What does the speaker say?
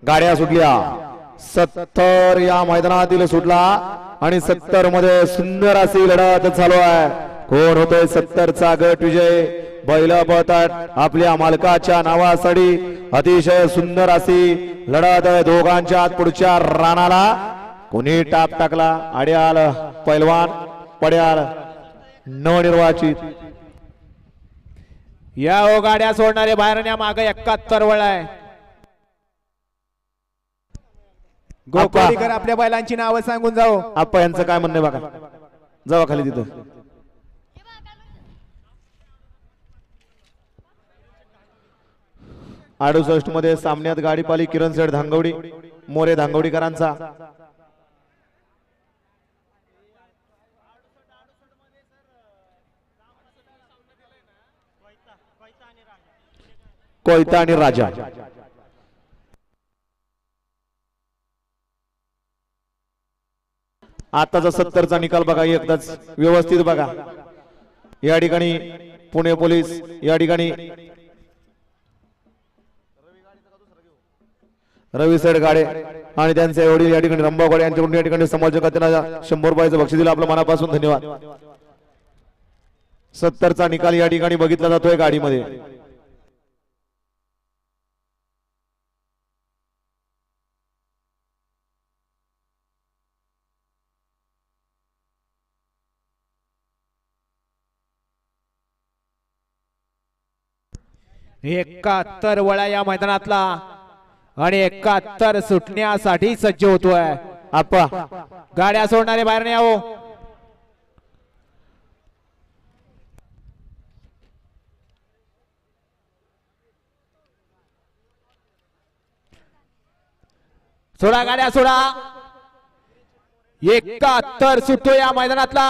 गाड्या सुटल्या 70 या मैदानातील सुटला आणि 70 मध्ये सुंदर अशी लढत चालू आहे। कोण होतोय 70 चा गट विजय? बैल पळतात आपल्या मालकाच्या नावासाठी। अतिशय सुंदर अशी लढत आहे दोघांच्या पुढच्या रानाला। कोणी टाप टाकला? आड्याल पैलवान, पड्याल नवनिर्वाचित। या हो गाड्या सोडणारे बाहेरण्या मागे 71 वळाय। गोपाळीकर आपल्या बैलांची नावं सांगून जाओ। आप्पा यांचं काय म्हणणं बघा, जावा खाली तिथं। 68 मध्ये सामन्यात गाडी पाली किरण सेठ धांगवडी, मोरे धांगवडीकरांचा। कोयता आणि राजा। आताचा 70 चा निकाल बघा एकदाच व्यवस्थित बघा। या ठिकाणी पुणे पोलीस, या ठिकाणी रवी सेठ गाडे आणि त्यांचे वडील या ठिकाणी रंबा गाडे यांच्याकडून या ठिकाणी समाजकांना 100 रुपयाचं बक्षीस दिलं। आपल्या मनापासून धन्यवाद। 70 चा निकाल या ठिकाणी बघितला जातोय गाडीमध्ये। एकाहत्तर वळा या मैदानातला आणि 71 सुटण्यासाठी सज्ज होतोय। आप्पा गाड्या सोडणारे बाहेर नाही यावं। सोडा गाड्या सोडा। 71 सुटतो या मैदानातला।